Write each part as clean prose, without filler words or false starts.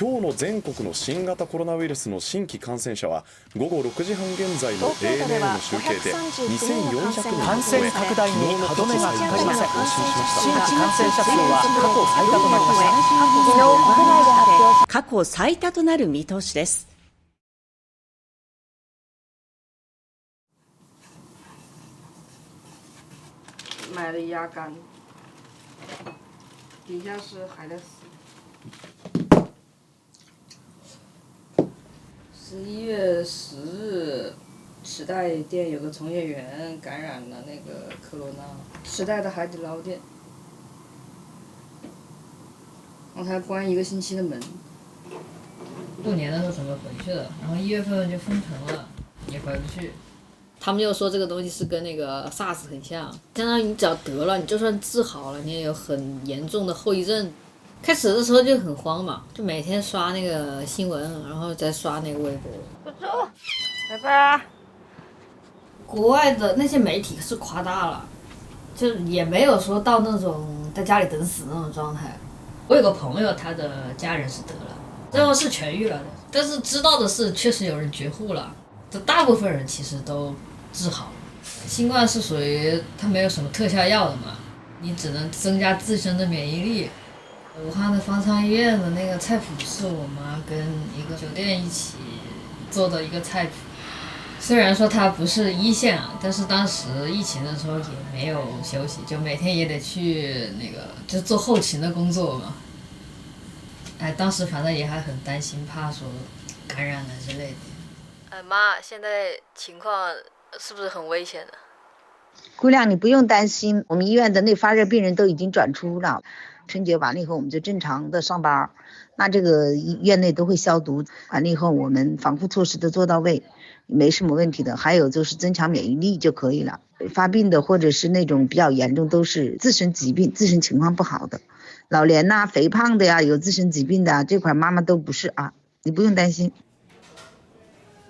今日の全国の新型コロナウイルスの新規感染者は午後6時半現在の ANA の集計で2400人を感染拡大に歯止めがかかりません。新規感染者数は過去最多となる見通しです。买的鸭肝，底下是海的丝。11月10日，时代店有个从业员感染了那个科罗娜，时代的海底捞店，让他关1个星期的门。过年的时候准备回去的，然后1月份就封城了，也回不去。他们就说这个东西是跟那个 SARS 很像，相当于你只要得了，你就算治好了，你也有很严重的后遗症。开始的时候就很慌嘛，就每天刷那个新闻，然后再刷那个微博。不走，拜拜。国外的那些媒体是夸大了，就也没有说到那种在家里等死那种状态。我有个朋友，他的家人是得了，最后是痊愈了的，但是知道的是确实有人绝户了，这大部分人其实都治好了。新冠是属于它没有什么特效药的嘛，你只能增加自身的免疫力。武汉的方舱医院的那个菜谱是我妈跟一个酒店一起做的一个菜谱，虽然说它不是一线啊，但是当时疫情的时候也没有休息，就每天也得去那个就做后勤的工作嘛。哎，当时反正也还很担心，怕说感染了之类的。妈，现在情况是不是很危险的？姑娘，你不用担心，我们医院的那发热病人都已经转出了。春节完了以后我们就正常的上班，那这个院内都会消毒，完了以后我们防护措施都做到位，没什么问题的。还有就是增强免疫力就可以了。发病的或者是那种比较严重都是自身疾病，自身情况不好的，老年呐、肥胖的呀，有自身疾病的这块妈妈都不是啊，你不用担心。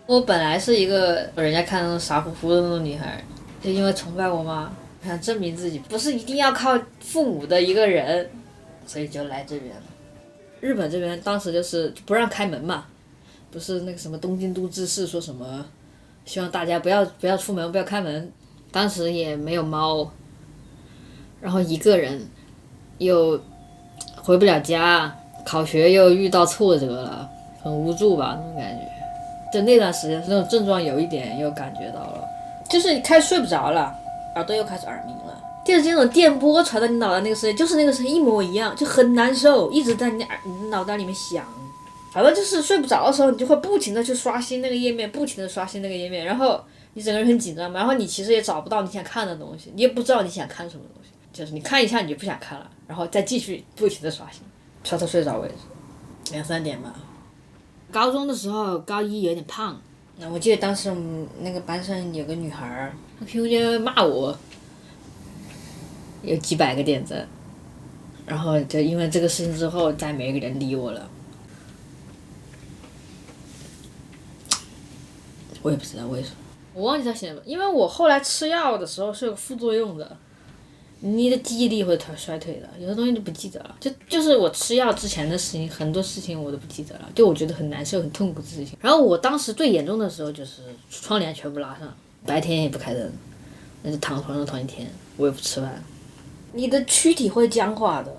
我本来是一个人家看那种傻乎乎的那种女孩，就因为崇拜我妈，想证明自己不是一定要靠父母的一个人，所以就来这边了。日本这边当时就是不让开门嘛，不是那个什么东京都知事说什么希望大家不要出门，不要开门。当时也没有猫，然后一个人又回不了家，考学又遇到挫折了，很无助吧那种感觉。就那段时间那种症状有一点又感觉到了，就是你开始睡不着了，耳朵又开始耳鸣了，就是这种电波传到你脑袋那个声音，就是那个声音一模一样，就很难受，一直在你脑袋里面响。反正就是睡不着的时候，你就会不停的去刷新那个页面，不停的刷新那个页面，然后你整个人很紧张嘛，然后你其实也找不到你想看的东西，你也不知道你想看什么东西，就是你看一下你就不想看了，然后再继续不停的刷新，刷到睡着为止，2、3点吧。高中的时候，高一有点胖，那我记得当时我们那个班上有个女孩，她 QQ 间骂我，有几百个点赞，然后就因为这个事情之后，再没有人理我了。我也不知道为什么，我忘记他写了，因为我后来吃药的时候是有副作用的，你的记忆力会衰退的，有的东西都不记得了。就是我吃药之前的事情，很多事情我都不记得了，就我觉得很难受、很痛苦的事情。然后我当时最严重的时候就是窗帘全部拉上，白天也不开灯，那就躺床上躺一天，我也不吃饭。你的躯体会僵化的，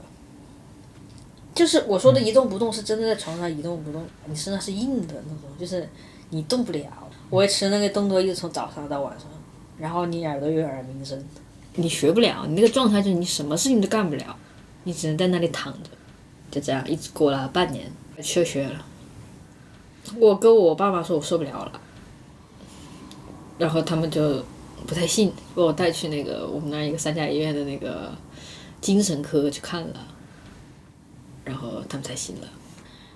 就是我说的一动不动是真的在床上一动不动，你身上是硬的那种，就是你动不了。我会吃那个动作一直从早上到晚上，然后你耳朵有耳鸣声，你学不了，你那个状态就是你什么事情都干不了，你只能在那里躺着，就这样一直过了半年，休学了。我跟我爸妈说我受不了了，然后他们就不太信，把我带去那个我们那一个3甲医院的那个精神科去看了，然后他们才信了。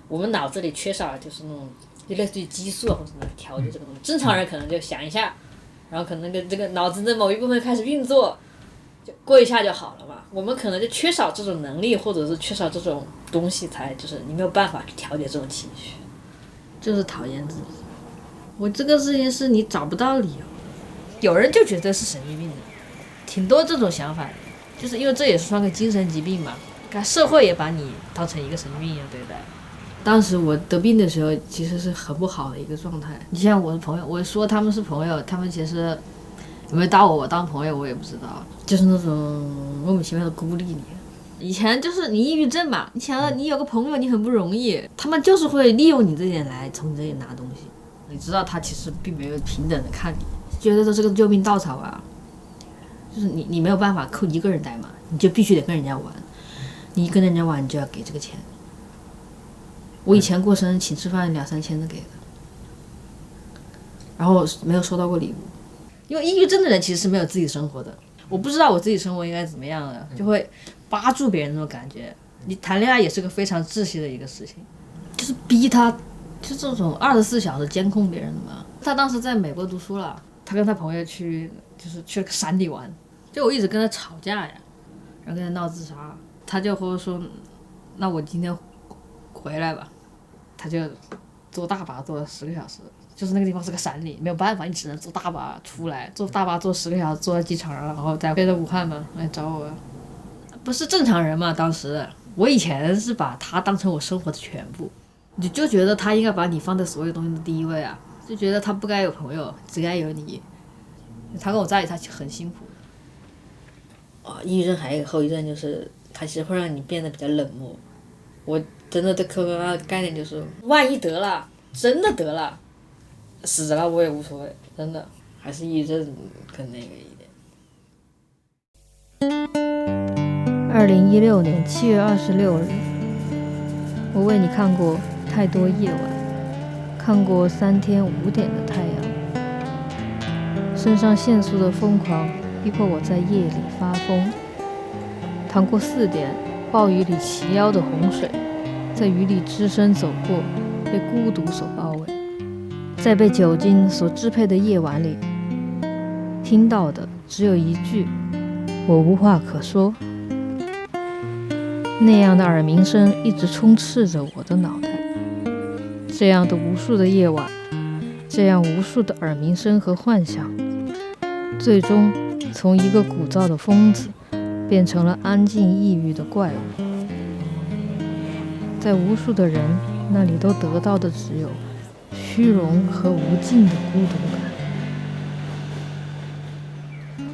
我们脑子里缺少就是那种就类似于激素或者什么调节这个东西，正常人可能就想一下，然后可能这个脑子的某一部分开始运作，就过一下就好了嘛。我们可能就缺少这种能力，或者是缺少这种东西，才就是你没有办法去调节这种情绪，就是讨厌自己。我这个事情是你找不到理由的，有人就觉得是神经病的，挺多这种想法的，就是因为这也算个精神疾病嘛，看社会也把你当成一个神经病一样对待。当时我得病的时候，其实是很不好的一个状态。你像我的朋友，我说他们是朋友，他们其实有没有把我当朋友，我也不知道，就是那种莫名其妙的孤立你。以前就是你抑郁症嘛，你想你有个朋友，你很不容易，他们就是会利用你这点来从你这里拿东西。你知道他其实并没有平等的看你，觉得这是个救命稻草啊。就是你没有办法扣一个人带嘛，你就必须得跟人家玩，你一跟人家玩，你就要给这个钱。我以前过生日请吃饭2-3千的给的，然后没有收到过礼物。因为抑郁症的人其实是没有自己生活的，我不知道我自己生活应该怎么样的，就会扒住别人那种感觉。你谈恋爱也是个非常窒息的一个事情，就是逼他，就这种24小时监控别人的嘛。他当时在美国读书了，他跟他朋友去了个山里玩，就我一直跟他吵架呀，然后跟他闹自杀，他就和我说，那我今天回来吧，他就坐大巴坐了10个小时。就是那个地方是个山里，没有办法，你只能坐大巴出来，坐大巴坐10个小时，坐到机场，然后再飞到武汉嘛来找我。不是正常人嘛，当时我以前是把他当成我生活的全部，你就觉得他应该把你放在所有东西的第一位啊，就觉得他不该有朋友，只该有你。他跟我在一起，他很辛苦。抑郁症还有一个后遗症就是，它其实会让你变得比较冷漠。我真的对 QQ 的概念就是，万一得了，真的得了。死了我也无所谓，真的还是抑郁症更那个一点。2016年7月26日，我为你看过太多夜晚，看过3天5点的太阳。肾上腺素的疯狂逼迫我在夜里发疯，淌过4点暴雨里齐腰的洪水，在雨里只身走过，被孤独所包围。在被酒精所支配的夜晚里，听到的只有一句我无话可说。那样的耳鸣声一直充斥着我的脑袋，这样的无数的夜晚，这样无数的耳鸣声和幻想，最终从一个鼓噪的疯子变成了安静抑郁的怪物。在无数的人那里都得到的只有虚荣和无尽的孤独感。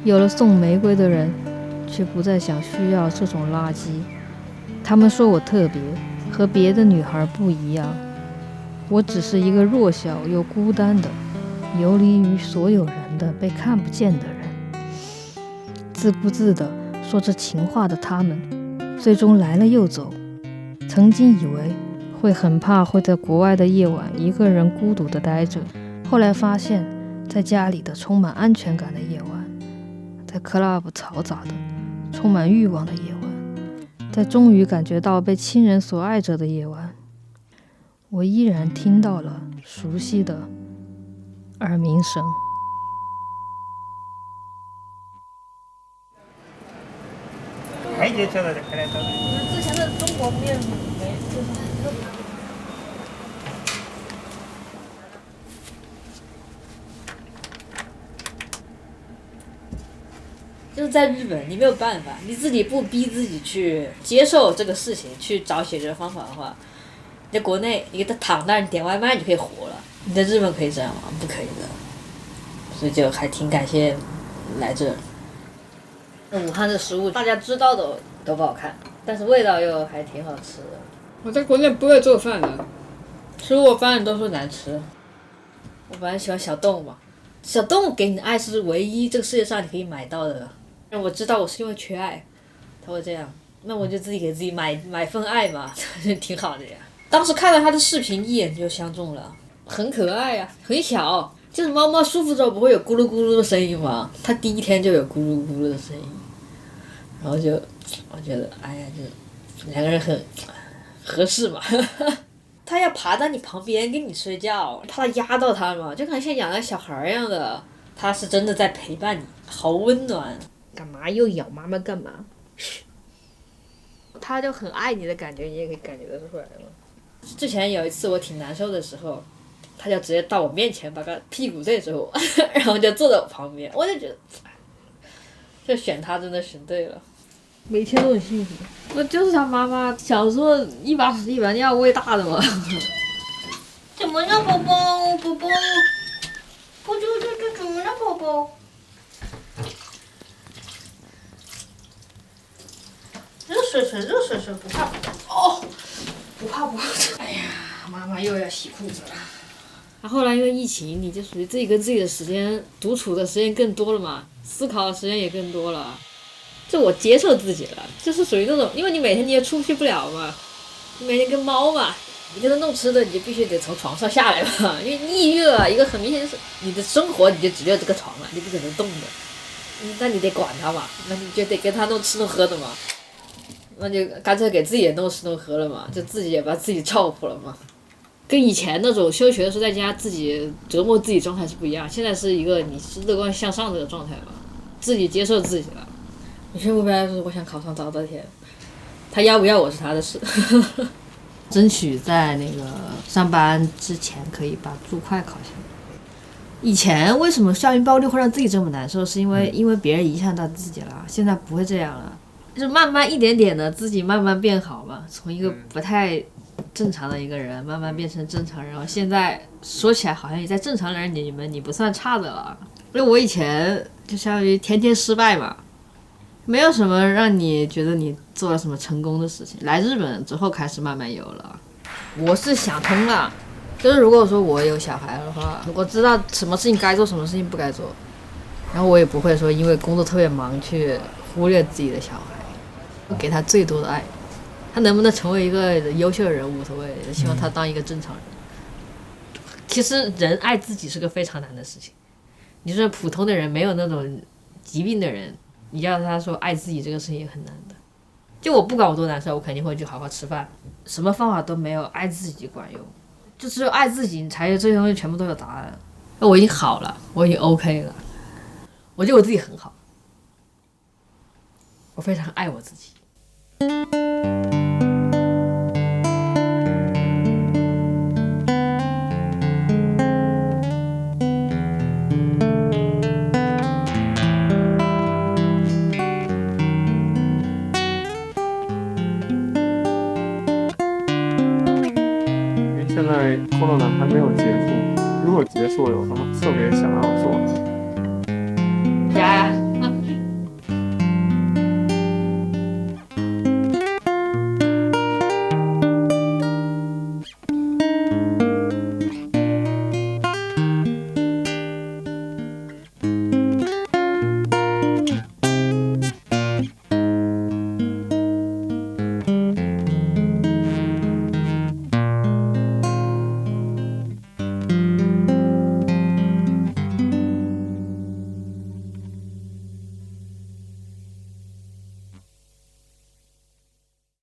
有了送玫瑰的人，却不再想需要这种垃圾。他们说我特别，和别的女孩不一样。我只是一个弱小又孤单的，游离于所有人的被看不见的人。自顾自地说着情话的他们，最终来了又走。曾经以为会很怕会在国外的夜晚一个人孤独地待着，后来发现在家里的充满安全感的夜晚，在 club 嘈杂的充满欲望的夜晚，在终于感觉到被亲人所爱着的夜晚，我依然听到了熟悉的耳鸣声。之前的中国面没就是在日本，你没有办法，你自己不逼自己去接受这个事情，去找解决方法的话，你在国内你给他躺那儿，你点外卖你就可以活了。你在日本可以这样吗？不可以的。所以就还挺感谢来这儿。武汉的食物大家知道的都不好看，但是味道又还挺好吃的。我在国内不会做饭的，吃过饭都说难吃。我本来喜欢小动物嘛，小动物给你的爱是唯一这个世界上你可以买到的。我知道我是因为缺爱，他会这样，那我就自己给自己买份爱嘛，挺好的呀。当时看到他的视频，一眼就相中了，很可爱呀，很小，就是猫猫舒服之后不会有咕噜咕噜的声音吗？它第一天就有咕噜咕噜的声音，然后就我觉得，哎呀，就两个人很合适嘛。它要爬到你旁边跟你睡觉，怕它压到它嘛，就感觉像养个小孩一样的。它是真的在陪伴你，好温暖。干嘛又咬妈妈干嘛？它就很爱你的感觉，你也可以感觉得出来嘛。之前有一次我挺难受的时候，它就直接到我面前，把个屁股对着我，然后就坐在我旁边，我就觉得，就选它真的选对了。每天都很幸福。那就是他妈妈小时候一把屎一把尿喂大的嘛。怎么了，宝宝？宝宝，怎么了，宝宝？热水水，不怕哦，不怕。哎呀，妈妈又要洗裤子了。然后后来因为疫情，你就属于自己跟自己的时间独处的时间更多了嘛，思考的时间也更多了。就我接受自己了，就是属于那种，因为你每天你也出去不了嘛，你每天跟猫嘛，你跟它弄吃的，你就必须得从床上下来嘛，因为你一饿，一个很明显就是你的生活你就只有这个床了，你不可能动的，那你得管它嘛，那你就得跟它弄吃弄喝的嘛，那就干脆给自己也弄吃弄喝了嘛，就自己也把自己照顾了嘛。跟以前那种休学的时候在家自己折磨自己状态是不一样，现在是一个你是乐观向上的状态嘛，自己接受自己了。我现在目标就是我想考上早稻田，他要不要我是他的事。争取在那个上班之前可以把注会考下来。以前为什么校园暴力会让自己这么难受，是因为别人影响到自己了，现在不会这样了，就是慢慢一点点的自己慢慢变好嘛，从一个不太正常的一个人慢慢变成正常人，然后现在说起来好像也在正常人里面你不算差的了。因为我以前就相当于天天失败嘛，没有什么让你觉得你做了什么成功的事情。来日本之后开始慢慢有了，我是想通了，就是如果说我有小孩的话，我知道什么事情该做，什么事情不该做，然后我也不会说因为工作特别忙去忽略自己的小孩，给他最多的爱。他能不能成为一个优秀的人无所谓，希望他当一个正常人。其实人爱自己是个非常难的事情，你说普通的人没有那种疾病的人，你要他说爱自己这个事情也很难的。就我不管我多难受，我肯定会去好好吃饭，什么方法都没有爱自己管用，就只有爱自己，你才这些东西全部都有答案。那我已经好了，我已经 OK 了，我觉得我自己很好，我非常爱我自己。现在 Corona 还没有结束，如果结束有什么特别想要做的？